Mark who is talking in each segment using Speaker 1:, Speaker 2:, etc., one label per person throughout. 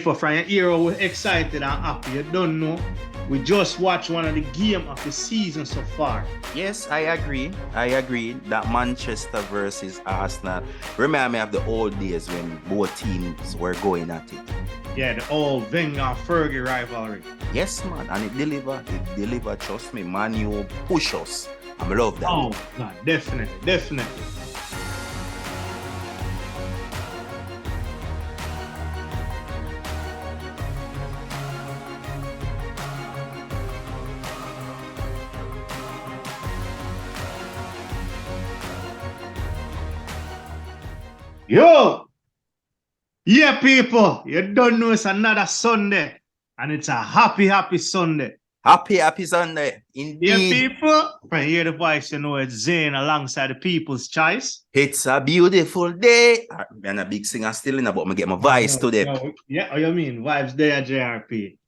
Speaker 1: People from your era, we're excited and happy. You don't know. We just watched one of the game of the season so far.
Speaker 2: Yes, I agree. I agree that Manchester versus Arsenal remind me of the old days when both teams were going at it.
Speaker 1: Yeah, the old Wenger and Fergie rivalry.
Speaker 2: Yes, man, and it deliver. Trust me, Man U push us. I love that.
Speaker 1: Oh, God, definitely. Yo! Yeah, people, you don't know it's another Sunday, and it's a happy Sunday.
Speaker 2: Happy Sunday. Indeed.
Speaker 1: Yeah, people, from hear the voice, you know it's Zane alongside the People's Choice.
Speaker 2: It's a beautiful day. I'm a big singer still in, but I get my voice today.
Speaker 1: Yeah, what you mean? Vibes there, JRP.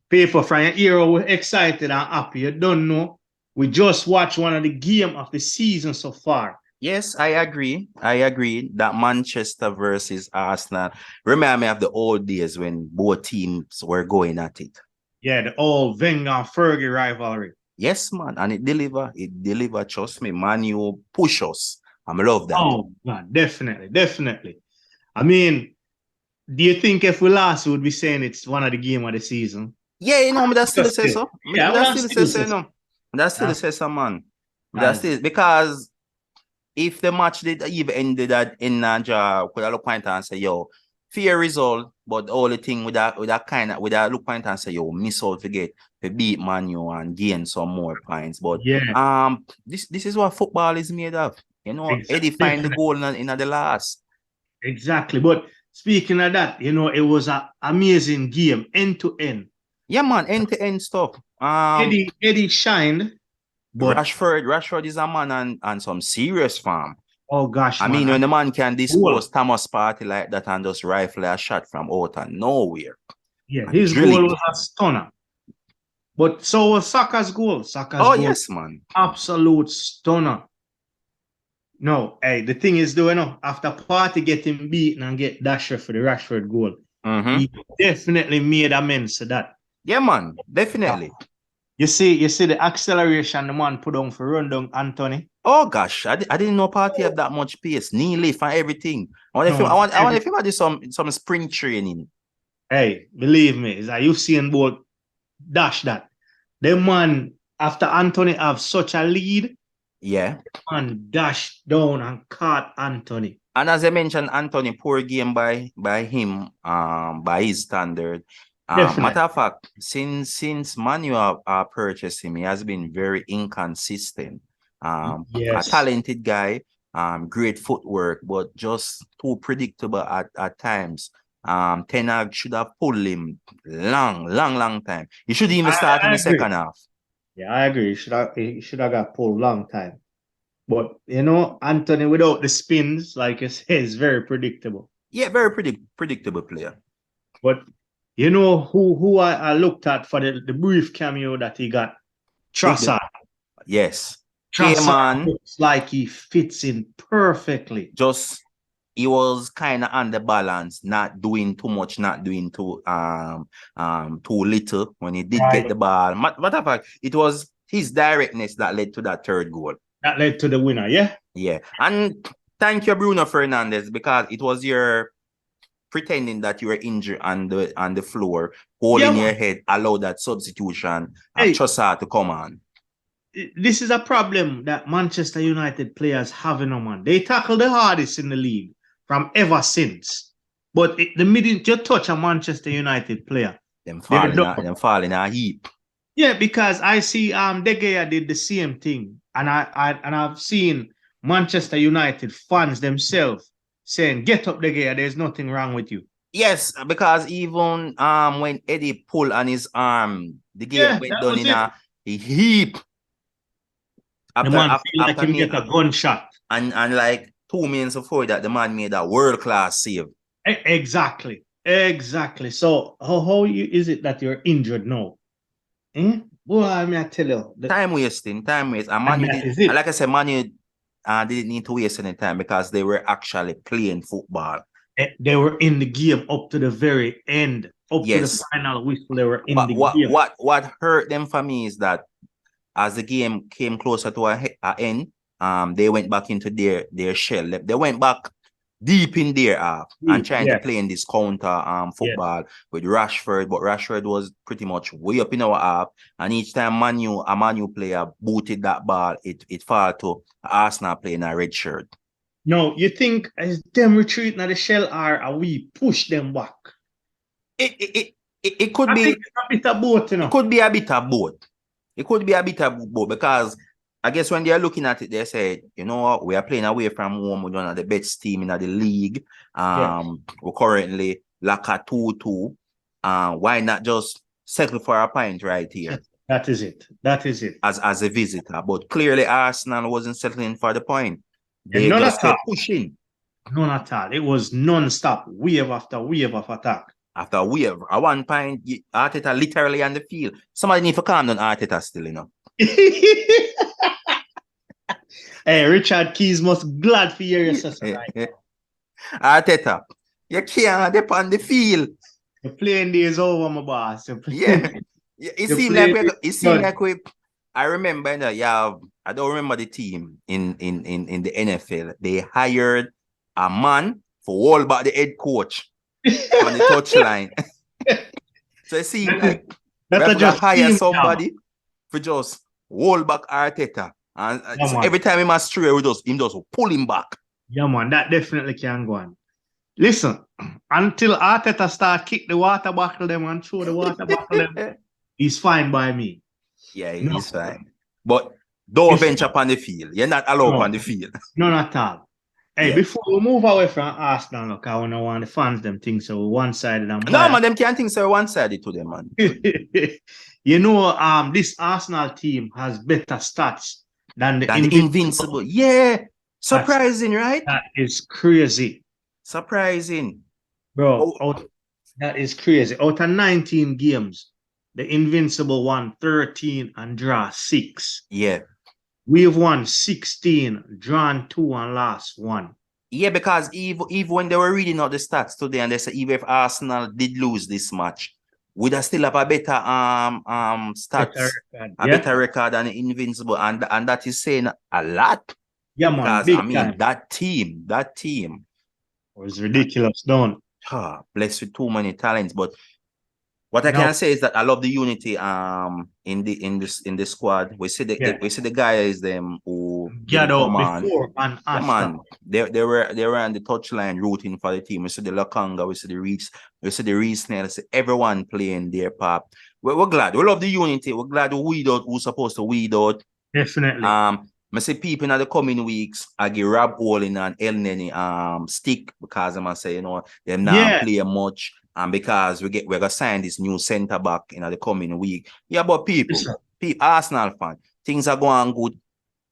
Speaker 1: People from your era, we're excited and happy. You don't know. We just watched one of the game of the season so far.
Speaker 2: Yes, I agree that Manchester versus Arsenal remind me of the old days when both teams were going at it.
Speaker 1: Yeah, the old Wenger and Fergie rivalry.
Speaker 2: Yes, man, and it deliver. Trust me, Man U push us. I love that.
Speaker 1: Oh, man, definitely. I mean, do you think if we lost, we would be saying it's one of the game of the season?
Speaker 2: Yeah, you know, that's still say so.
Speaker 1: Yeah,
Speaker 2: that's still say so. That's still say so, man. That's still because if the match did even ended in a draw, could I look point and say, yo, fair result, but the only thing with that look point and say, yo, miss out to get to beat Man U and gain some more points. But
Speaker 1: yeah,
Speaker 2: this is what football is made of. You know,
Speaker 1: exactly.
Speaker 2: Eddie find the goal in the last.
Speaker 1: Exactly. But speaking of that, you know, it was an amazing game, end to end.
Speaker 2: Yeah, man, end to end stuff.
Speaker 1: Eddie shined. But
Speaker 2: Rashford is a man and some serious farm.
Speaker 1: Oh gosh,
Speaker 2: I mean, when the man can dispose Thomas Partey like that and just rifle a shot from out of nowhere.
Speaker 1: Yeah, his goal was a stunner. But so was Saka's goal.
Speaker 2: Goal, yes, man.
Speaker 1: Absolute stunner. No, hey, the thing is, though, you know, after Partey getting beaten and get Dasher for the Rashford goal, he definitely made amends to that.
Speaker 2: Yeah, man, definitely.
Speaker 1: You see the acceleration the man put on for run down Anthony.
Speaker 2: Oh gosh, I didn't know Partey had that much pace, knee lift and everything. I want if him do some spring training.
Speaker 1: Hey, believe me, it's like you've seen both dash that. The man after Anthony have such a lead,
Speaker 2: yeah,
Speaker 1: and dash down and caught Anthony.
Speaker 2: And as I mentioned, Anthony, poor game by him, by his standard. Matter of fact, since Manu purchased him, he has been very inconsistent. A talented guy, great footwork, but just too predictable at times. Ten Hag should have pulled him long time. He should even start in the second half.
Speaker 1: Yeah, I agree. He should have got pulled long time. But you know, Anthony without the spins, like you say, is very predictable.
Speaker 2: Yeah, very predictable player.
Speaker 1: But you know who I looked at for the brief cameo that he got? Trossard.
Speaker 2: Yes.
Speaker 1: Trossard looks like he fits in perfectly.
Speaker 2: Just he was kind of under balance, not doing too much, not doing too little when he did get the ball. Matter of fact, it was his directness that led to that third goal.
Speaker 1: That led to the winner, yeah?
Speaker 2: Yeah. And thank you, Bruno Fernandes, because it was your pretending that you were injured on the floor, holding your head, allow that substitution and Trossard to come on.
Speaker 1: This is a problem that Manchester United players have, man. They tackle the hardest in the league from ever since. But the minute you touch a Manchester United player,
Speaker 2: them fall in a heap.
Speaker 1: Yeah, because I see De Gea did the same thing. And I've seen Manchester United fans themselves saying, "Get up, De Gea, there's nothing wrong with you."
Speaker 2: Yes, because even when Eddie pulled on his arm, De Gea went down in a heap.
Speaker 1: The man feel like he get a gunshot.
Speaker 2: And like 2 minutes before that, the man made a world-class save.
Speaker 1: Exactly. So how is it that you're injured now? Well, I mean, I tell you.
Speaker 2: Time wasting. And like I said, Manu didn't need to waste any time because they were actually playing football.
Speaker 1: They were in the game up to the very end, up to the
Speaker 2: Yes.
Speaker 1: final whistle. They were in
Speaker 2: But
Speaker 1: the game.
Speaker 2: what hurt them for me is that as the game came closer to a end, they went back into their shell. They went back deep in their half and trying to play in this counter football with Rashford, but Rashford was pretty much way up in our half. And each time a Manu player booted that ball, it fall to Arsenal playing a red shirt.
Speaker 1: No, you think as them retreating at the shell are we push them back?
Speaker 2: It could be
Speaker 1: a bit of both, you know.
Speaker 2: It could be a bit of both. It could be a bit of both because I guess when they're looking at it, they say, you know what, we are playing away from home. We're one of the best team in the league. We're currently like a 2-2. Why not just settle for a point right here?
Speaker 1: That is it. That is it.
Speaker 2: As a visitor. But clearly Arsenal wasn't settling for the point.
Speaker 1: They just kept
Speaker 2: pushing.
Speaker 1: None at all. It was non-stop, wave after wave of attack.
Speaker 2: After wave. At one point, Arteta literally on the field. Somebody need to calm down Arteta still, you know.
Speaker 1: Hey, Richard Keys must glad for your sister right
Speaker 2: Arteta, you can't dip on the field.
Speaker 1: The playing day is over, my boss.
Speaker 2: It seemed like we. I remember that. I don't remember the team in the NFL. They hired a man for all but the head coach on the touchline. So it seemed like we just hire somebody for just hold back Arteta. And so every time he must stray, him just pull him back.
Speaker 1: Yeah, man, that definitely can go on. Listen, until Arteta start kick the water bottle them and throw the water bottle them, he's fine by me.
Speaker 2: Yeah, he's fine. But don't venture upon the field. You're not allowed on the field.
Speaker 1: None at all. Hey, before we move away from Arsenal, look, I don't want the fans them think so one-sided.
Speaker 2: No, man, them can't think so one-sided to them, man.
Speaker 1: You know, this Arsenal team has better stats than the Invincible.
Speaker 2: Yeah. Surprising, right?
Speaker 1: That is crazy.
Speaker 2: Surprising.
Speaker 1: Bro, that is crazy. Out of 19 games, the Invincible won 13 and draw 6.
Speaker 2: Yeah.
Speaker 1: We have won 16, drawn 2 and lost 1.
Speaker 2: Yeah, because even when they were reading out the stats today and they said even if Arsenal did lose this match, would I still have a better stats, better record than the Invincible, and that is saying a lot.
Speaker 1: Yeah, man.
Speaker 2: Because I mean that team
Speaker 1: was ridiculous, don't?
Speaker 2: Blessed with too many talents. But what I can say is that I love the unity in the squad. We see the guys them who
Speaker 1: get out before and after.
Speaker 2: Man, they were on the touchline rooting for the team. We see the Lakanga, we see the Reese, we see the Reese Snell, see everyone playing their part. We're glad. We love the unity. We're glad we weed out who's supposed to weed out.
Speaker 1: Definitely.
Speaker 2: I see people in the coming weeks, I give Rob Holding and El Nene stick because I say, you know, them not play much. And because we're gonna sign this new centre back in the coming week. Yeah, but people, Arsenal fan, things are going good.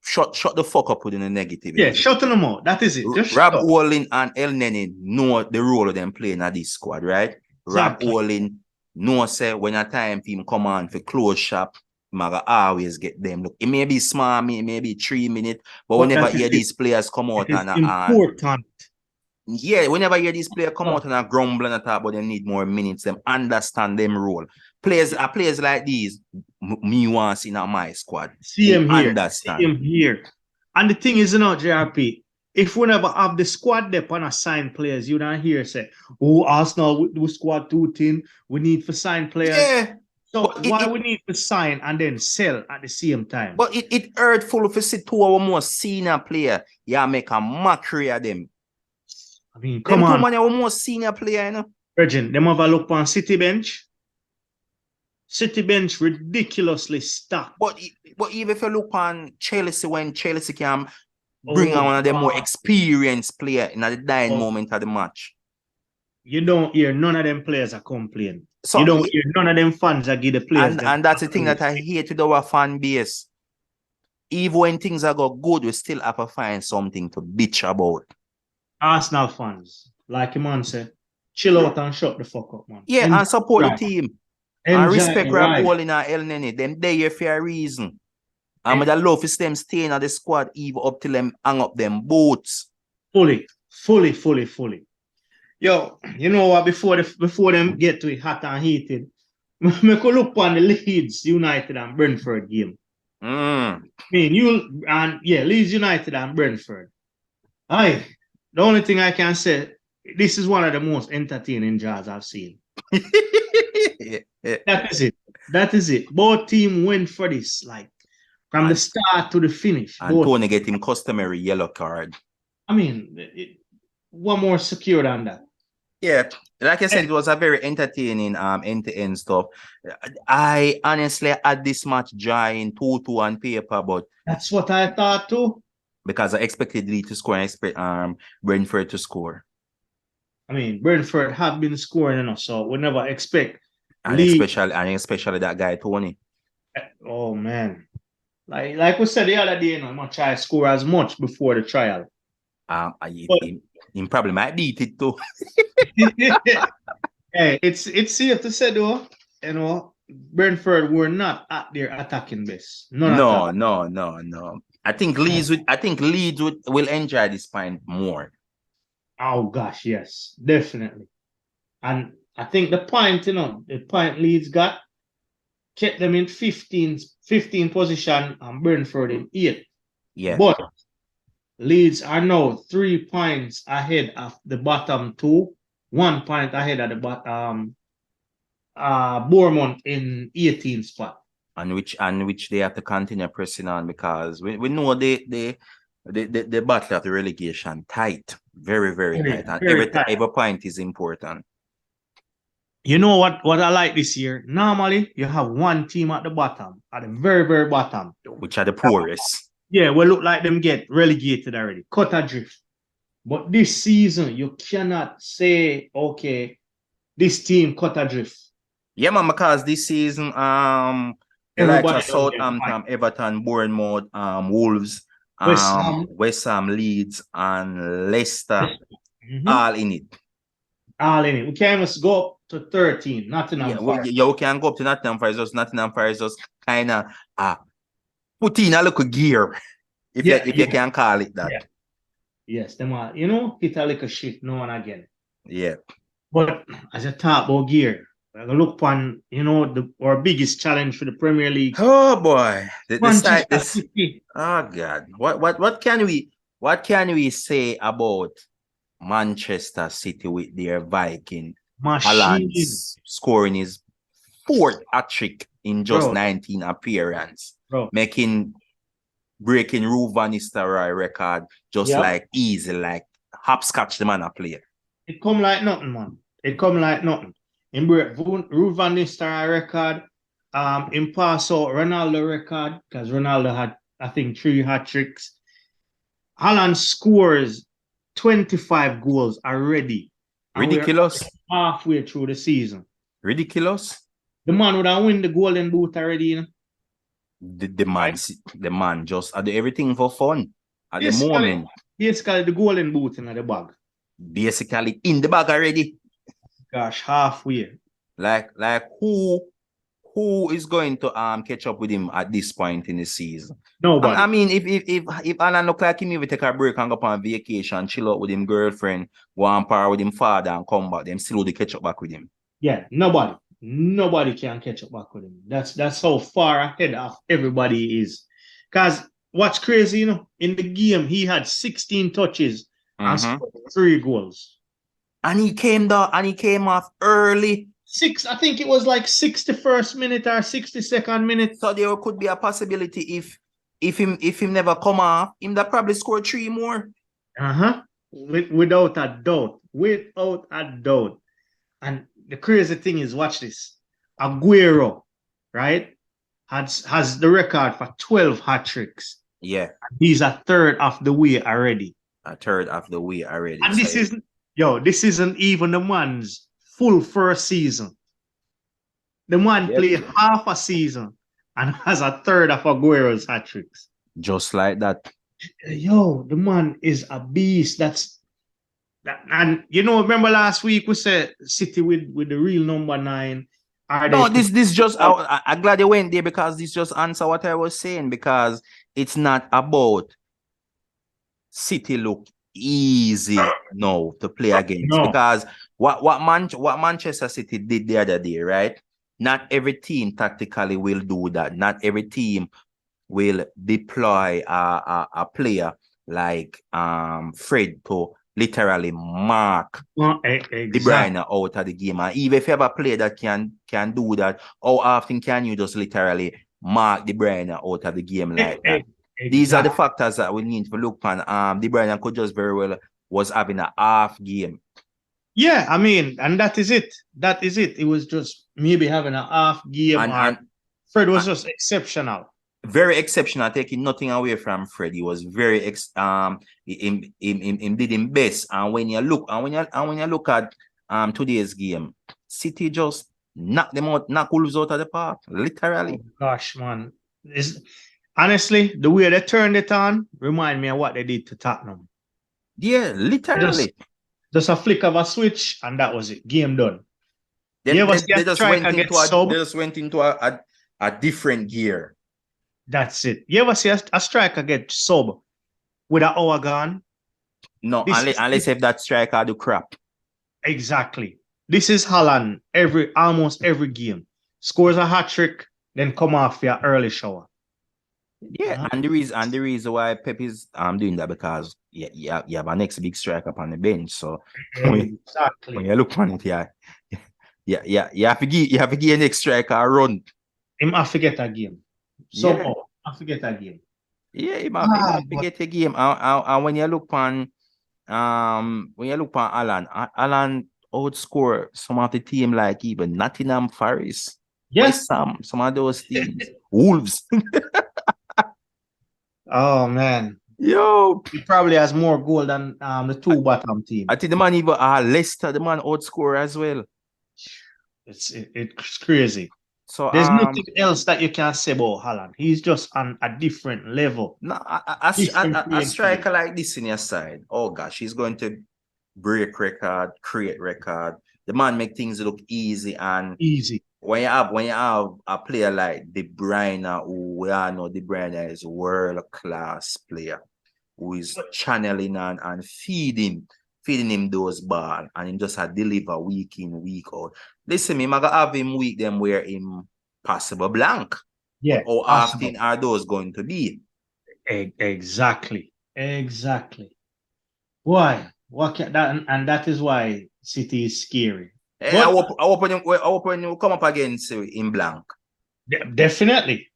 Speaker 2: Shut the fuck up with the negativity.
Speaker 1: Yeah, shut them out. That is it. Just
Speaker 2: Rob Holding and El Nene know the role of them playing at this squad, right? Exactly. Rob Holding know say when a time for him come on for close shop, Maga always get them. Look, it may be small, it may be 3 minutes, but whenever hear these players come out and
Speaker 1: important.
Speaker 2: Yeah, whenever you hear these players come out and grumble and talk about they need more minutes, them understand them role. Players like these, me want to see in my squad.
Speaker 1: See him here. And the thing is, you know, JRP, if we never have the squad depth on sign players, you don't hear say, oh, Arsenal we do squad 2 team, we need to sign players. Yeah. So why we need to sign and then sell at the same time?
Speaker 2: But it hurtful if you see 2 of our more senior player, make a mockery of them.
Speaker 1: I mean, come on.
Speaker 2: Them 2 man more senior player, you know.
Speaker 1: Virgin, them have a look on City bench. City bench ridiculously stacked.
Speaker 2: But even if you look on Chelsea, when Chelsea can bring on one of them more experienced player in the dying moment of the match.
Speaker 1: You don't hear none of them players are complaining. So you don't hear none of them fans that give the players.
Speaker 2: And that's the thing that I hate with our fan base. Even when things are go good, we still have to find something to bitch about.
Speaker 1: Arsenal fans, like your man said, chill out and shut the fuck up, man.
Speaker 2: Yeah, and support the team. And respect Rob Holding and El Nene. Them there here for a reason. And I love to see them staying at the squad even up till them hang up them boots.
Speaker 1: Fully. Yo, you know what? Before them get to it hot and heated, me could look on the Leeds United and Brentford game.
Speaker 2: Mm.
Speaker 1: I mean, Leeds United and Brentford. Aye, the only thing I can say, this is one of the most entertaining jazz I've seen. That is it. That is it. Both team went for this, like from the start to the finish.
Speaker 2: And Tony getting customary yellow card.
Speaker 1: I mean, one more secure than that.
Speaker 2: Yeah, like I said, it was a very entertaining end-to-end stuff. I honestly had this match drawing 2-2 on paper, but
Speaker 1: that's what I thought too.
Speaker 2: Because I expected Leeds to score and expect Brentford to score.
Speaker 1: I mean, Brentford have been scoring enough, so we never expect
Speaker 2: and especially that guy Tony.
Speaker 1: Oh man. Like we said the other day, much I score as much before the trial.
Speaker 2: He probably might beat it too.
Speaker 1: Hey, it's safe to say though, Brentford were not at their attacking best.
Speaker 2: No. I think Leeds will enjoy this point more.
Speaker 1: Oh gosh, yes, definitely. And I think the point Leeds got kept them in 15 position and Brentford in 8.
Speaker 2: Yeah.
Speaker 1: But Leeds are now 3 points ahead of the bottom 2, 1 point ahead of the bottom Bournemouth in 18th spot.
Speaker 2: And which they have to continue pressing on because we know the battle of the relegation tight. Very, very tight. And every point is important.
Speaker 1: You know what I like this year? Normally, you have one team at the bottom, at the very, very bottom.
Speaker 2: Which are the poorest.
Speaker 1: Yeah, we look like them get relegated already. Cut adrift. But this season, you cannot say, okay, this team cut adrift.
Speaker 2: Yeah, man, because this season, like Southampton, Everton, Bournemouth, Wolves, West Ham, Leeds, and Leicester, all in it.
Speaker 1: All in it. We can't even go up to 13. Nottingham Forest.
Speaker 2: We can go up to Nottingham Forest. Nottingham Forest just kind of put in a little gear, if you can call it that.
Speaker 1: Yeah. Yes, them are, hit a little shit now and again.
Speaker 2: Yeah.
Speaker 1: But as a talk about gear, we're going to look on, our biggest challenge for the Premier League.
Speaker 2: Oh boy. Oh God. What can we say about Manchester City with their Viking? Haaland scoring his 4th hat-trick in just 19 appearances, breaking Ruud van Nistelrooy record like easy, like hopscotch the man a player.
Speaker 1: It come like nothing, man. It come like nothing. In break Ruud van Nistelrooy record, in pass out Ronaldo record, because Ronaldo had, I think, 3 hat-tricks. Haaland scores 25 goals already.
Speaker 2: Ridiculous.
Speaker 1: Halfway through the season.
Speaker 2: Ridiculous.
Speaker 1: The man would have win the Golden Boot already,
Speaker 2: The man just do everything for fun at the moment.
Speaker 1: Basically, the Golden Boot in the bag.
Speaker 2: Basically, in the bag already.
Speaker 1: Gosh, halfway.
Speaker 2: Like who is going to catch up with him at this point in the season?
Speaker 1: Nobody.
Speaker 2: I mean, if Alan look like him, he will take a break and go on vacation, chill out with him girlfriend, go on par with him father and come back, them still would catch up back with him.
Speaker 1: Yeah, nobody can catch up back with him. That's how far ahead of everybody is. Because what's crazy, in the game, he had 16 touches and scored 3 goals.
Speaker 2: And he came off early.
Speaker 1: I think it was like 61st minute or 62nd minute.
Speaker 2: So there could be a possibility if him never come off, him that probably score 3 more.
Speaker 1: Without a doubt. Without a doubt. And the crazy thing is, watch this. Aguero, right, has the record for 12 hat-tricks.
Speaker 2: Yeah.
Speaker 1: He's a third of the way already.
Speaker 2: And
Speaker 1: this isn't even the man's full first season. The man played half a season and has a third of Aguero's hat-tricks.
Speaker 2: Just like that.
Speaker 1: The man is a beast. And remember last week we said City with the real number 9.
Speaker 2: This just I'm glad they went there because this just answer what I was saying, because it's not about City look easy now to play against.
Speaker 1: No.
Speaker 2: Because what Manchester City did the other day, right? Not every team tactically will do that. Not every team will deploy a player like Fred to literally mark De Bruyne out of the game. And even if you have a player that can do that, how often can you just literally mark De Bruyne out of the game like that? These are the factors that we need to look on. De Bruyne could just very well was having a half game.
Speaker 1: Yeah, I mean, and that is it. That is it. It was just maybe having a half game, and Fred was just exceptional.
Speaker 2: Very exceptional, taking nothing away from Fred. He was very he did him best. And when you look at today's game, City just knocked them out, knock Wolves out of the park, literally.
Speaker 1: Oh, gosh, man. Honestly, the way they turned it on remind me of what they did to Tottenham.
Speaker 2: Yeah, literally.
Speaker 1: Just a flick of a switch, and that was it. Game done.
Speaker 2: They just went into a different gear.
Speaker 1: That's it. You ever see a striker get sub with an hour gone?
Speaker 2: No, unless if that striker do crap.
Speaker 1: Exactly. This is Haaland almost every game. Scores a hat-trick, then come off your early shower.
Speaker 2: Yeah, and the reason why Pep is doing that, because you have a next big striker on the bench. So when you look on it, you have to give your next striker a run.
Speaker 1: Him have to get a game. Somehow, I forget that game.
Speaker 2: Yeah, he might forget a game. And when you look on Haaland outscore some of the team like even Nottingham Forest.
Speaker 1: Yes,
Speaker 2: some of those teams. Wolves.
Speaker 1: Oh man.
Speaker 2: Yo,
Speaker 1: he probably has more goal than the two bottom teams.
Speaker 2: I think the man even Leicester, the man outscore as well.
Speaker 1: It's crazy.
Speaker 2: So
Speaker 1: there's nothing else that you can say about Haaland. He's just on a different level.
Speaker 2: No, a striker like this in your side. Oh gosh, he's going to break record, create record. The man make things look easy and
Speaker 1: easy.
Speaker 2: When you have a player like De Bruyne, who we all know De Bruyne is a world-class player, who is channeling and feeding him those balls, and him just deliver week in, week out. Listen, me, I have him week them where him possible blank.
Speaker 1: Yeah.
Speaker 2: How often are those going to be?
Speaker 1: Exactly. Why? What can that, and that is why City is scary.
Speaker 2: I hope when you come up against in blank.
Speaker 1: Definitely.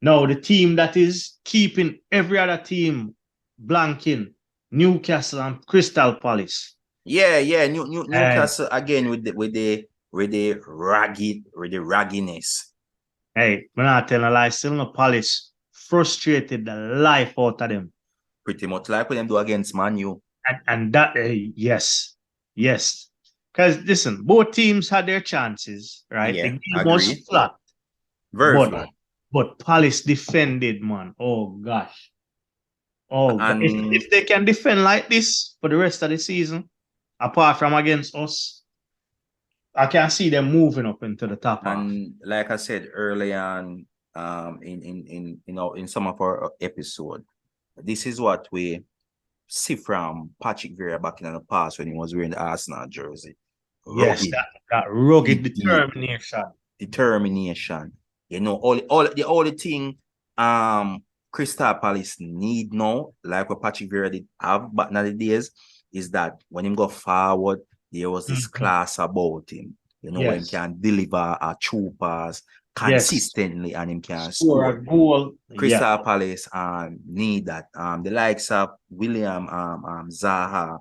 Speaker 1: No, the team that is keeping every other team blanking, Newcastle and Crystal Palace.
Speaker 2: Yeah. Newcastle again with the ragginess.
Speaker 1: Hey, we're not telling a lie. Still no Palace frustrated the life out of them.
Speaker 2: Pretty much like what them do against Man U.
Speaker 1: And that, yes. Because listen, both teams had their chances, right?
Speaker 2: Yeah,
Speaker 1: the game was flat.
Speaker 2: Very flat.
Speaker 1: But Palace defended, man. Oh gosh. If they can defend like this for the rest of the season, apart from against us, I can see them moving up into the top half.
Speaker 2: And like I said early on, in some of our episode, this is what we see from Patrick Vieira back in the past when he was wearing the Arsenal jersey.
Speaker 1: Yes, that rugged determination.
Speaker 2: You know, all the thing Crystal Palace need now, like what Patrick Vieira did have back in the days, is that when him go forward, there was this class about him. You know, when he can deliver a true pass consistently and him can score
Speaker 1: a goal.
Speaker 2: Crystal Palace need that. The likes of William Zaha.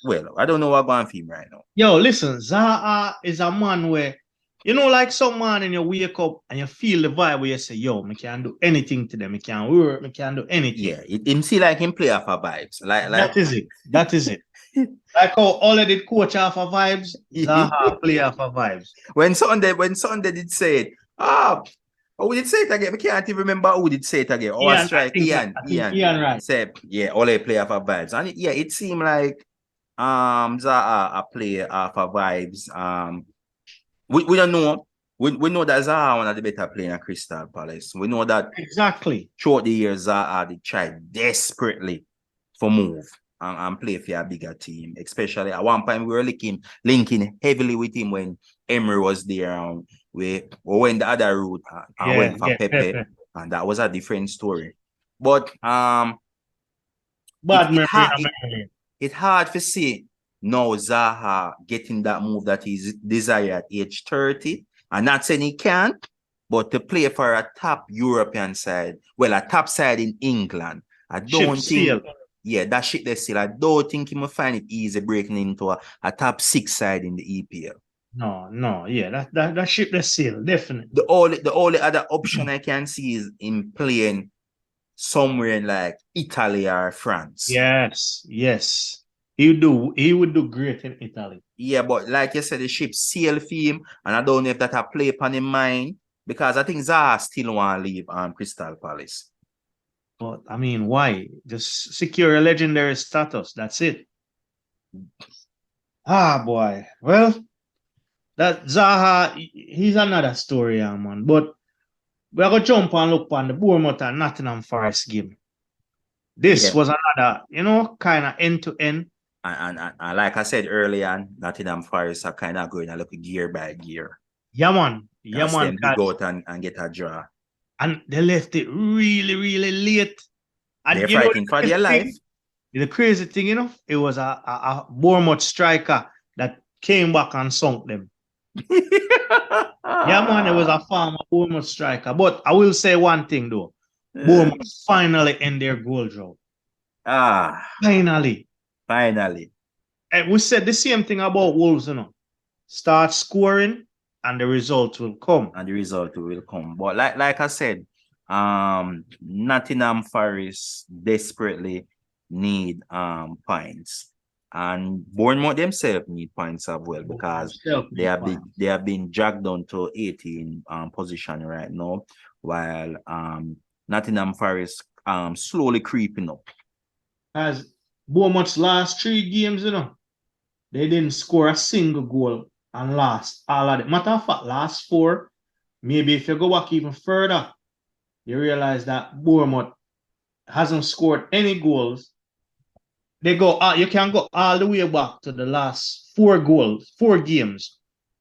Speaker 2: Well, I don't know what going for him right now.
Speaker 1: Yo, listen, Zaha is a man where, you know, like some man and you wake up and you feel the vibe where you say, yo, I can't do anything to them. I can't work, I can't do anything.
Speaker 2: Yeah, him see like him play off of vibes. Like
Speaker 1: that is it. Like how all of the coach off of vibes, Zaha play off of vibes.
Speaker 2: When Sunday did say it, who did say it again? I can't even remember who did say it again. Oh, that's right. Ian,
Speaker 1: right.
Speaker 2: Said, all they play off of vibes. And it seemed like Zaha a play off of vibes. We don't know We know that Zaha one of the better players at Crystal Palace. We know that
Speaker 1: exactly
Speaker 2: throughout the years Zaha they tried desperately for move and play for a bigger team. Especially at one point we were linking heavily with him when Emery was there and we went the other route and went for Pepe. And that was a different story. But it's hard to see now Zaha getting that move that he's desired at age 30. I'm not saying he can't, but to play for a top European side, well, a top side in England, I don't think, that ship they still. I don't think he will find it easy breaking into a top 6 side in the EPL.
Speaker 1: No, that ship they sail, definitely.
Speaker 2: The only other option I can see is him playing somewhere in like Italy or France.
Speaker 1: Yes. He would do great in Italy.
Speaker 2: Yeah, but like you said, the ship sail for him, and I don't know if that a play upon his mind because I think Zaha still want to leave Crystal Palace.
Speaker 1: But I mean, why? Just secure a legendary status. That's it. Boy. Well, that Zaha, he's another story, man. But we're going to jump and look on the Bournemouth and Nottingham Forest game. This was another, kind of end-to-end.
Speaker 2: And like I said earlier, Nottingham Forest are kind of going a little gear by gear.
Speaker 1: Yeah, man.
Speaker 2: Them big out and get a draw.
Speaker 1: And they left it really, really late. And
Speaker 2: they're fighting for their life.
Speaker 1: The crazy thing, it was a Bournemouth striker that came back and sunk them. Yeah, man, it was a former Bournemouth striker. But I will say one thing, though. Bournemouth finally end their goal drought. Finally. And we said the same thing about Wolves, Start scoring and the result will come.
Speaker 2: But like I said, Nottingham Forest desperately need points. And Bournemouth themselves need points as well because they have been dragged down to 18 position right now, while Nottingham Forest slowly creeping up.
Speaker 1: As Bournemouth's last 3 games, they didn't score a single goal and lost all of it. Matter of fact, last 4, maybe if you go back even further, you realize that Bournemouth hasn't scored any goals. You can go all the way back to the last 4 games.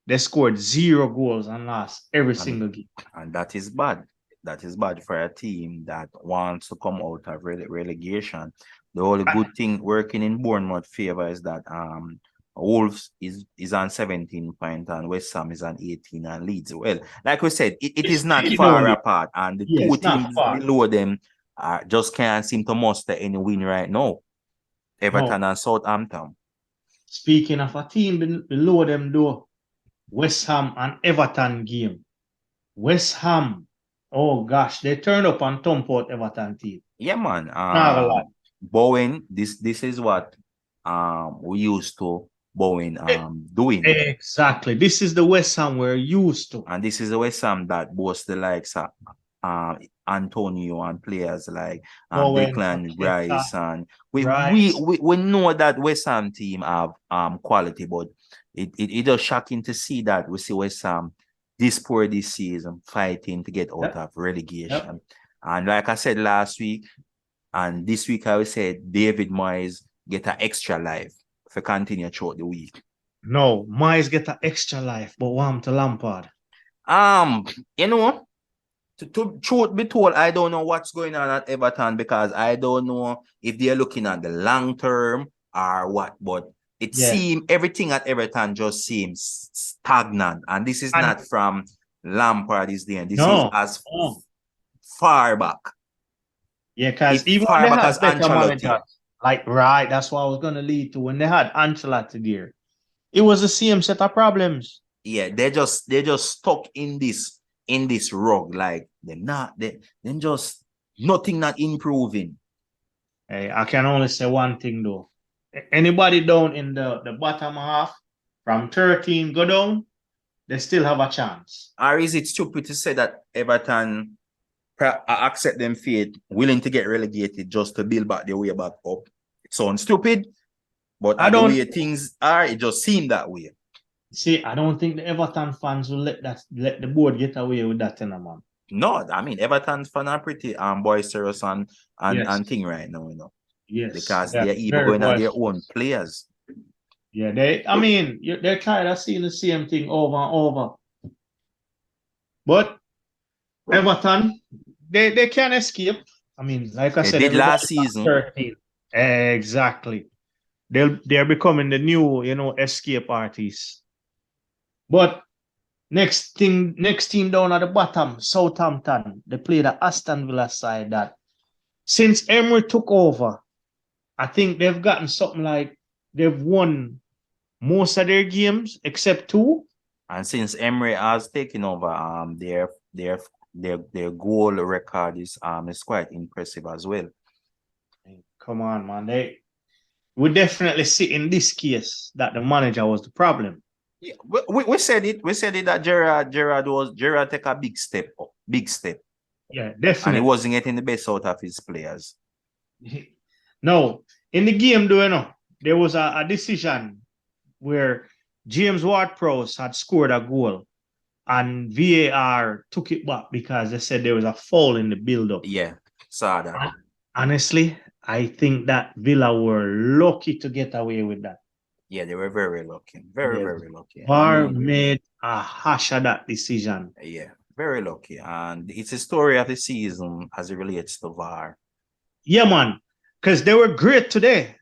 Speaker 1: They scored 0 goals and lost every single game.
Speaker 2: And that is bad. That is bad for a team that wants to come out of relegation. The only good thing working in Bournemouth favor is that Wolves is on 17 points and West Ham is on 18 and Leeds. Well, like we said, it is not far apart, and the 2 teams below them just can't seem to muster any win right now. Everton and Southampton.
Speaker 1: Speaking of a team below them, though, West Ham and Everton game. West Ham, oh gosh, they turned up and thumped out Everton team.
Speaker 2: Yeah, man. Bowen, this is what we used to Bowen doing.
Speaker 1: Exactly. This is the West Ham we're used to.
Speaker 2: And this is the West Ham that boasts the likes of Antonio and players like Declan Rice, and we know that West Ham team have quality, but it is shocking to see that we see West Ham this poor this season fighting to get out of relegation. And like I said last week, and this week I will say David Moyes get an extra life if we continue throughout the week.
Speaker 1: No, Moyes get an extra life, but warm to Lampard.
Speaker 2: To truth be told, I don't know what's going on at Everton because I don't know if they're looking at the long term or what, but it seems everything at Everton just seems stagnant. And this is not from Lampard is there. This is as far back.
Speaker 1: Yeah, because even
Speaker 2: far
Speaker 1: when they
Speaker 2: back
Speaker 1: had
Speaker 2: as
Speaker 1: better
Speaker 2: Ancelotti.
Speaker 1: managers, that's what I was going to lead to. When they had Ancelotti there, it was the same set of problems.
Speaker 2: Yeah, they just stuck in this rug, like them just nothing not improving.
Speaker 1: Hey, I can only say one thing though. Anybody down in the bottom half from 13 go down, they still have a chance.
Speaker 2: Or is it stupid to say that Everton accept them fate, willing to get relegated just to build back their way back up? It sounds stupid, but the way things are, it just seems that way.
Speaker 1: See, I don't think the Everton fans will let the board get away with that, man.
Speaker 2: No, I mean Everton fans are pretty boisterous
Speaker 1: Yes.
Speaker 2: and thing right now, you know.
Speaker 1: Yes.
Speaker 2: Because they're even going at their own players.
Speaker 1: Yeah, they're tired of seeing the same thing over and over. But Everton, they can't escape. I mean, like I said,
Speaker 2: did last season.
Speaker 1: 13. Exactly. They're becoming the new, escape artists. But next team down at the bottom, Southampton, they play the Aston Villa side that since Emery took over, I think they've gotten something like they've won most of their games except 2.
Speaker 2: And since Emery has taken over, their goal record is quite impressive as well.
Speaker 1: Come on, man. They would definitely see in this case that the manager was the problem.
Speaker 2: Yeah, we said it. We said it that Gerrard take a big step.
Speaker 1: Yeah, definitely.
Speaker 2: And he wasn't getting the best out of his players.
Speaker 1: No, in the game, there was a decision where James Ward-Prowse had scored a goal and VAR took it back because they said there was a foul in the build-up.
Speaker 2: Yeah, saw that.
Speaker 1: Honestly, I think that Villa were lucky to get away with that.
Speaker 2: Yeah, they were very lucky. Very lucky.
Speaker 1: VAR made a hash of that decision.
Speaker 2: Yeah, very lucky. And it's a story of the season as it relates to VAR.
Speaker 1: Yeah, man. Because they were great today.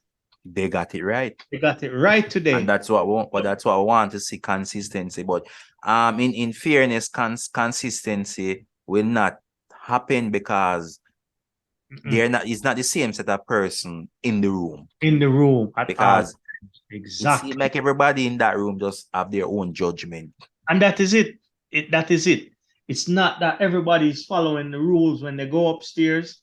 Speaker 2: They got it right.
Speaker 1: They got it right today.
Speaker 2: And that's what I want to see, consistency. But in fairness, consistency will not happen because it's not the same set of person in the room. Because
Speaker 1: exactly,
Speaker 2: it seems like everybody in that room just have their own judgment.
Speaker 1: And that is it. That is it. It's not that everybody is following the rules when they go upstairs.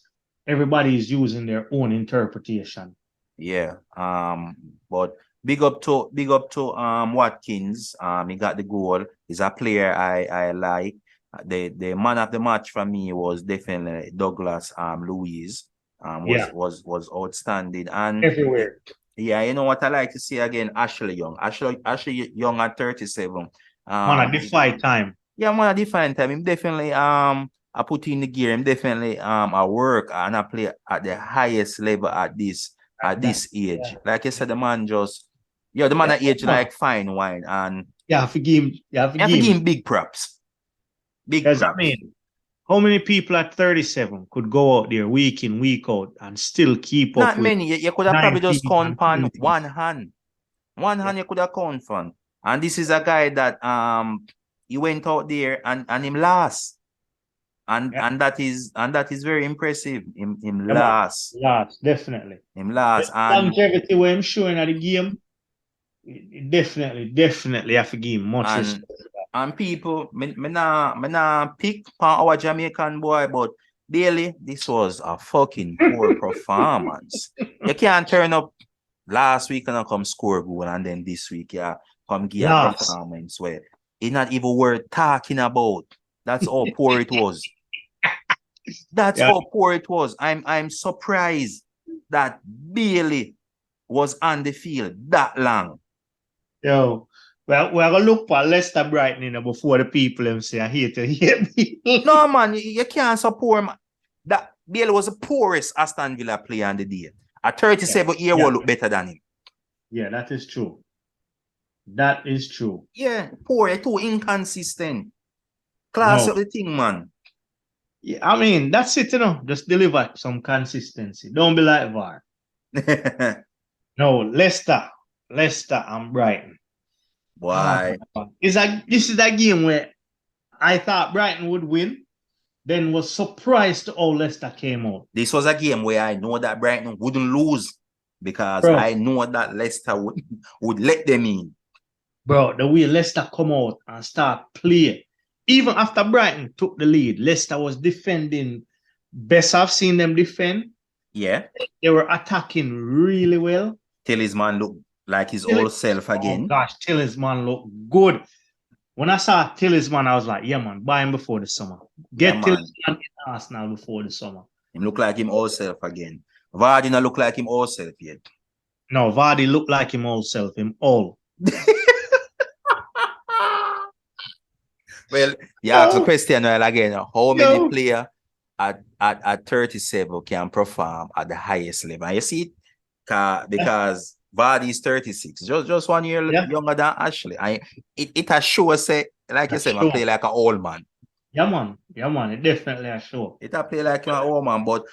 Speaker 1: Everybody is using their own interpretation.
Speaker 2: Yeah. But big up to Watkins. He got the goal. He's a player I like. The man of the match for me was definitely Douglas Luiz. Was outstanding. And
Speaker 1: everywhere.
Speaker 2: Yeah, you know what I like to see again? Ashley Young. Ashley Young at 37.
Speaker 1: Man, a define time.
Speaker 2: Yeah, man, a define time. Him definitely I put in the gear. Him definitely I work and I play at the highest level at this age. Yeah. Like I said, the man just age like fine wine. And
Speaker 1: for give him
Speaker 2: big props. Big props.
Speaker 1: I mean, how many people at 37 could go out there week in, week out and still keep up?
Speaker 2: Not many. You could have probably just count on one hand. One hand you could have count on. And this is a guy that he went out there and him last. And that is very impressive. Him last.
Speaker 1: Last, definitely.
Speaker 2: Him last.
Speaker 1: And longevity when him showing at the game, definitely have to give him much respect.
Speaker 2: And people, me nah pick our Jamaican boy, but daily, this was a fucking poor performance. You can't turn up last week and come score goal, and then this week, come give a performance where it's not even worth talking about. That's how poor it was. That's how poor it was. I'm surprised that Bailey was on the field that long.
Speaker 1: Yo. Well, we're going to look for Leicester Brighton before the people say, I hate me.
Speaker 2: No, man, you can't support him. That Bailey was the poorest Aston Villa player on the day. A 37-year-old look better than him.
Speaker 1: Yeah, that is true. That is true.
Speaker 2: Yeah, poor, too inconsistent. Class of the thing, man.
Speaker 1: Yeah, I mean, that's it, Just deliver some consistency. Don't be like VAR. No, Leicester and Brighton.
Speaker 2: Why?
Speaker 1: This is that game where I thought Brighton would win, then was surprised how Leicester came out.
Speaker 2: This was a game where I know that Brighton wouldn't lose because I know that Leicester would let them in.
Speaker 1: Bro, the way Leicester come out and start playing, even after Brighton took the lead, Leicester was defending best I've seen them defend.
Speaker 2: Yeah.
Speaker 1: They were attacking really well.
Speaker 2: Talisman looked like his old self again.
Speaker 1: Oh gosh, Talisman looked good. When I saw Talisman, I was like, yeah, man, buy him before the summer. Get Talisman in Arsenal before the summer.
Speaker 2: Him look like him old self again. Vardy not look like him old self yet.
Speaker 1: No, Vardy look like him old self, him old.
Speaker 2: Well, you ask a question well again. How many players at 37 can perform at the highest level? And you see it because Vardy is 36, just 1 year younger than Ashley. And it has shown, say, like you said, I play like an old man.
Speaker 1: Yeah, man. Yeah, man. It definitely has shown.
Speaker 2: It a play like an old man. But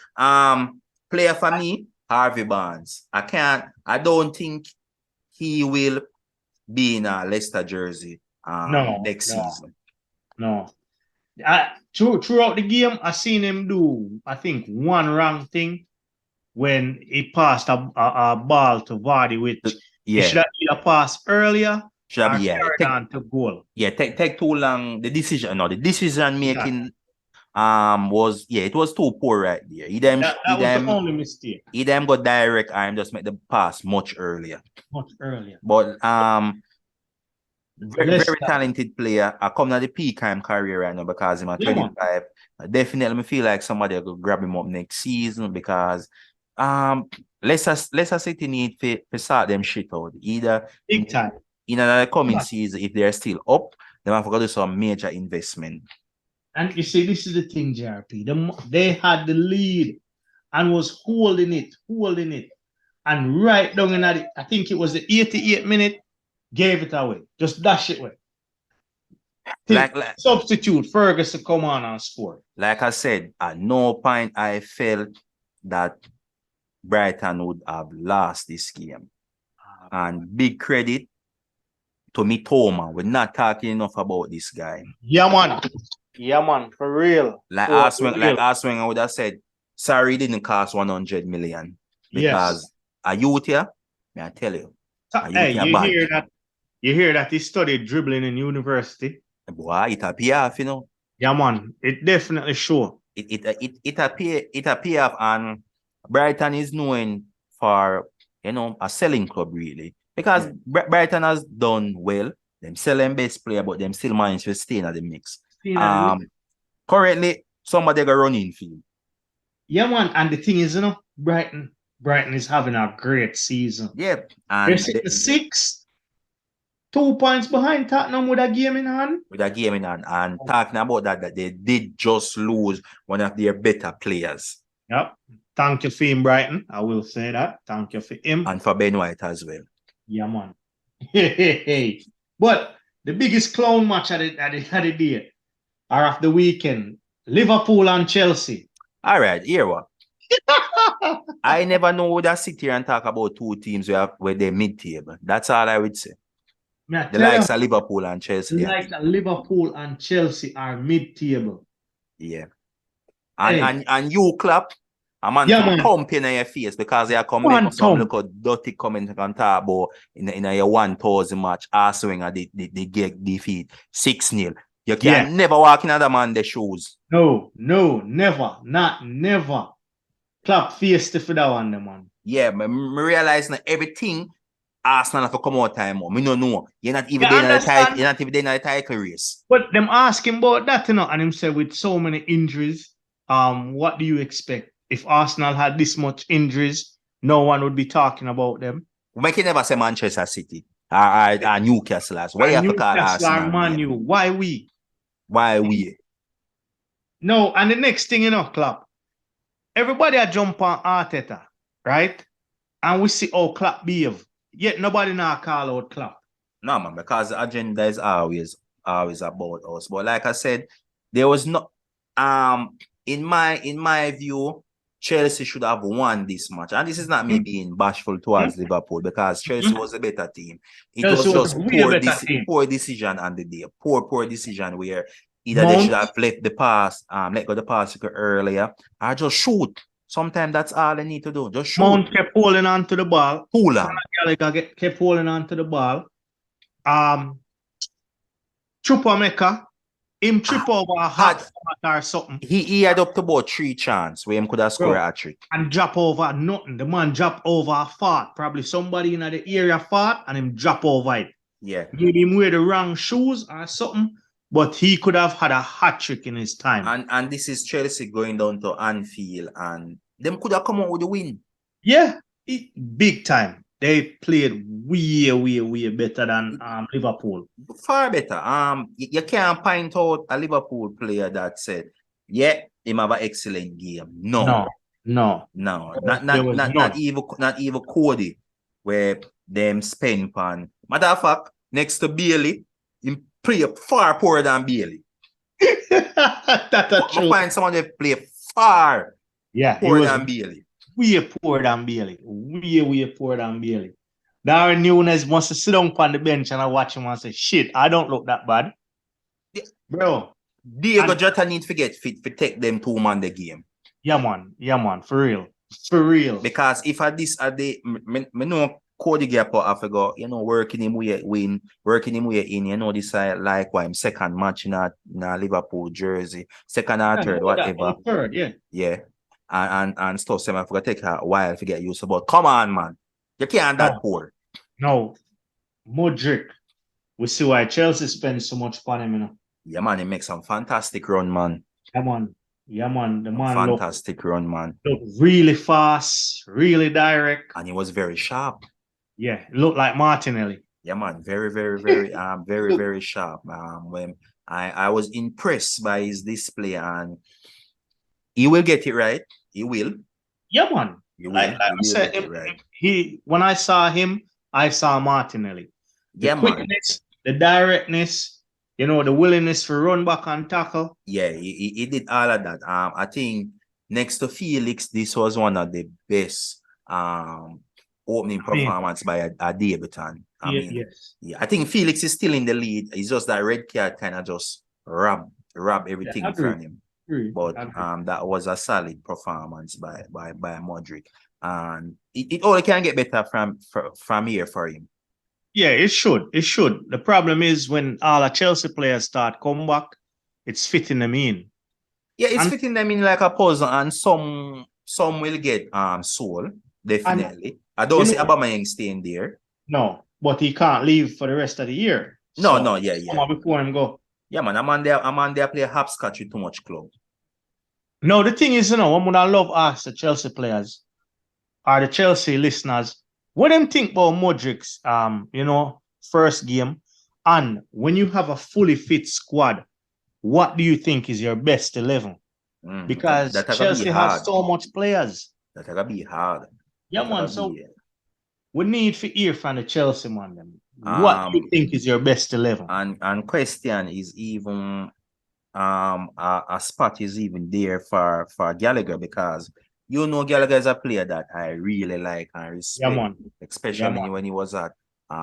Speaker 2: player for me, Harvey Barnes. I don't think he will be in a Leicester jersey next season.
Speaker 1: No. Throughout the game, I seen him do, I think, one wrong thing when he passed a ball to Vardy, which he should have either passed earlier or carried on to goal.
Speaker 2: Yeah, take too long. The decision making was it was too poor right there.
Speaker 1: That was the only mistake.
Speaker 2: He got direct and just make the pass much earlier. But very talented player. I come to the peak time career right now because he's 25. Definitely feel like somebody will grab him up next season because Leicester City need to sort them shit out. Either
Speaker 1: big time.
Speaker 2: In another coming season, if they're still up, they have to do some major investment.
Speaker 1: And you see, this is the thing, JRP. They had the lead and was holding it. And right down in I think it was the 88th minute, gave it away. Just dash it away. Like substitute Ferguson come on and score.
Speaker 2: Like I said, at no point I felt that Brighton would have lost this game. And big credit to Mitoma. We're not talking enough about this guy.
Speaker 1: Yeah, man, for real.
Speaker 2: Like Arswing, I would have said, sorry, it didn't cost 100 million. Because a youth here, may I tell you.
Speaker 1: Hey, you hear that he studied dribbling in university?
Speaker 2: Boy, it appears, you know.
Speaker 1: Yeah, man, it definitely sure.
Speaker 2: It appears, and Brighton is known for, a selling club, really. Because Brighton has done well. Them selling best player, but them still manage to stay in the mix. Currently, somebody got running field.
Speaker 1: Yeah, man. And the thing is, Brighton is having a great season.
Speaker 2: Yep.
Speaker 1: And they're sitting 6, 2 points behind Tottenham with a game in hand.
Speaker 2: And talking about that they did just lose one of their better players.
Speaker 1: Yep. Thank you for him, Brighton. I will say that. Thank you for him.
Speaker 2: And for Ben White as well.
Speaker 1: Yeah, man. But the biggest clown match of the day or of the weekend, Liverpool and Chelsea.
Speaker 2: All right, here what? I never know that sit here and talk about two teams where they're mid-table. That's all I would say. The likes of Liverpool and Chelsea.
Speaker 1: The likes of Liverpool and Chelsea are mid-table.
Speaker 2: Yeah. And you clap. Man pump in your face because they are coming some little dirty comment on talk about in a 1,000 match. Arswing they get defeat 6-0. You can never walk in other man's shoes.
Speaker 1: No, never. Clap face for that one, man.
Speaker 2: Yeah, but I realize that everything Arsenal have to come out time. Me no know. You're not even in the title race.
Speaker 1: But them asking about that, and him say with so many injuries, what do you expect? If Arsenal had this much injuries, no one would be talking about them.
Speaker 2: We can never say Manchester City or Newcastle. Why you have to call Arsenal?
Speaker 1: Man U. Why we? No, and the next thing, Klopp. Everybody a jump on Arteta, right? And we see how Klopp behave. Yet nobody now call out Klopp.
Speaker 2: No, man, because the agenda is always about us. But like I said, there was no in my view, Chelsea should have won this match. And this is not me being bashful towards Liverpool because Chelsea was a better team. It was just poor decision on the day. Poor decision where either they should have let go the pass earlier or just shoot. Sometimes that's all they need to do. Just shoot.
Speaker 1: Mount kept holding on to the ball.
Speaker 2: Gallagher
Speaker 1: kept holding on to the ball. Chupamecca, him trip over a hot or something.
Speaker 2: He had up to about 3 chances where him could have scored a trick.
Speaker 1: And drop over nothing. The man drop over a fart. Probably somebody in the area fart and him drop over it.
Speaker 2: Yeah.
Speaker 1: Maybe him wear the wrong shoes or something. But he could have had a hat trick in his time.
Speaker 2: And this is Chelsea going down to Anfield and them could have come out with a win.
Speaker 1: Yeah. Big time. they played way better than Liverpool.
Speaker 2: Far better. You can't point out a Liverpool player that said, yeah, him have an excellent game. No. Not even Cody, where them spend on. Matter of fact, next to Bailey, him play far poorer than Bailey.
Speaker 1: That's true.
Speaker 2: Find someone that play far poorer than Bailey.
Speaker 1: Way poorer than Bailey. Way poorer than Bailey. Darren Nunes must sit down on the bench and I watch him and say, shit, I don't look that bad.
Speaker 2: Yeah.
Speaker 1: Bro.
Speaker 2: Diego Jota need to get fit to take them 2 man the game.
Speaker 1: Yeah, man. For real.
Speaker 2: Because if at this me know Cody Gakpo I forgot, working him way in, this likewise second match in a Liverpool jersey, second or third, whatever.
Speaker 1: Third, yeah.
Speaker 2: Yeah. And stuff, so I forgot take a while to get used to, but come on, man. You can't that poor.
Speaker 1: No. Modric. We see why Chelsea spends so much on him,
Speaker 2: Yeah, man, he makes some fantastic run, man.
Speaker 1: Yeah, man. The man
Speaker 2: fantastic run, man.
Speaker 1: Looked really fast, really direct.
Speaker 2: And he was very sharp.
Speaker 1: Yeah, it looked like Martinelli.
Speaker 2: Yeah, man. Very, very sharp. When I was impressed by his display, and he will get it right. He will.
Speaker 1: Yeah, man.
Speaker 2: Like I said, right.
Speaker 1: When I saw him, I saw Martinelli. The quickness, the directness, the willingness to run back and tackle.
Speaker 2: Yeah, he did all of that. I think next to Felix, this was one of the best opening performance by a debutant. I think Felix is still in the lead. It's just that red card kind of just rob everything from him. But that was a solid performance by Modric, and it only can get better from here for him.
Speaker 1: Yeah, it should. The problem is when all the Chelsea players start come back, it's fitting them in.
Speaker 2: Yeah, it's fitting them in like a puzzle, and some will get soul, definitely. I don't see Aubameyang staying there.
Speaker 1: No, but he can't leave for the rest of the year.
Speaker 2: Yeah.
Speaker 1: Before him go.
Speaker 2: Yeah, man, I'm on there play hopscotch with too much club.
Speaker 1: No, the thing is, one would I love ask the Chelsea players or the Chelsea listeners, what them think about Modric's first game, and when you have a fully fit squad, what do you think is your best 11? Because Chelsea has so much players.
Speaker 2: That's gonna be hard.
Speaker 1: Yeah, man. So we need to hear from the Chelsea man. Then. What do you think is your best 11?
Speaker 2: And question is even a spot is even there for Gallagher, because Gallagher is a player that I really like and respect, especially when he was at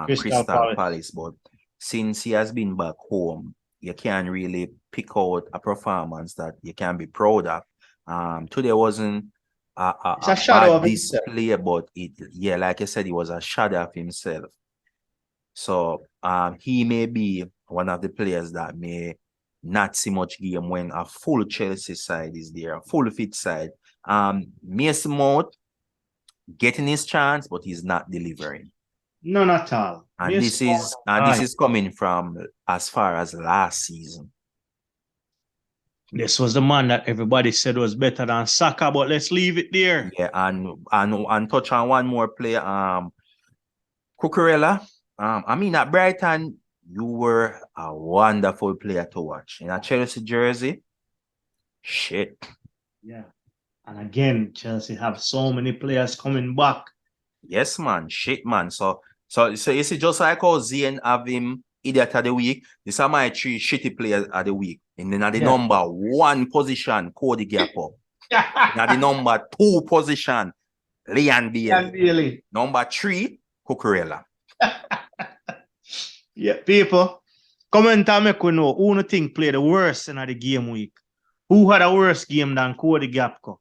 Speaker 2: Crystal Palace. But since he has been back home, you can't really pick out a performance that you can be proud of. Today wasn't a shadow of display, but like I said, he was a shadow of himself. So he may be one of the players that may not see much game when a full Chelsea side is there, a full fit side. Mason Mount getting his chance, but he's not delivering.
Speaker 1: No, not at all.
Speaker 2: And this is coming from as far as last season.
Speaker 1: This was the man that everybody said was better than Saka, but let's leave it there.
Speaker 2: Yeah, and touch on one more player, Cucurella. At Brighton, you were a wonderful player to watch. In a Chelsea jersey, shit.
Speaker 1: Yeah. And again, Chelsea have so many players coming back.
Speaker 2: Yes, man. Shit, man. So you see, just like how Zane have him idiot of the week, these are my 3 shitty players of the week. And then at the number 1 position, Cody Gakpo. At the number 2 position, Leon Bailey. Number 3, Cucurella.
Speaker 1: Yeah, people, comment and make we know who you think played the worst in the game week. Who had a worse game than Cody Gakpo?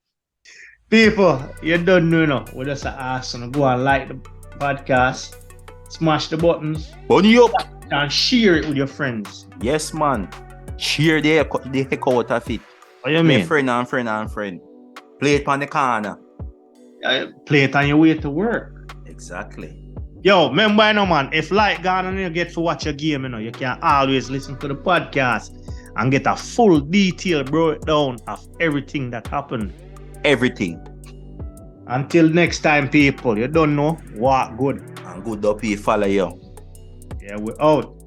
Speaker 1: People, you don't know. We just ask and go and like the podcast, smash the buttons,
Speaker 2: bunny up,
Speaker 1: and share it with your friends.
Speaker 2: Yes, man. Share the heck out of it.
Speaker 1: What you mean?
Speaker 2: Friend and friend. Play it on the corner.
Speaker 1: Play it on your way to work.
Speaker 2: Exactly.
Speaker 1: Yo, remember, man, if light gone and you get to watch a game, you can always listen to the podcast and get a full detailed breakdown of everything that happened.
Speaker 2: Everything.
Speaker 1: Until next time, people, you don't know what good.
Speaker 2: And good up, follow you.
Speaker 1: Yeah, we're out.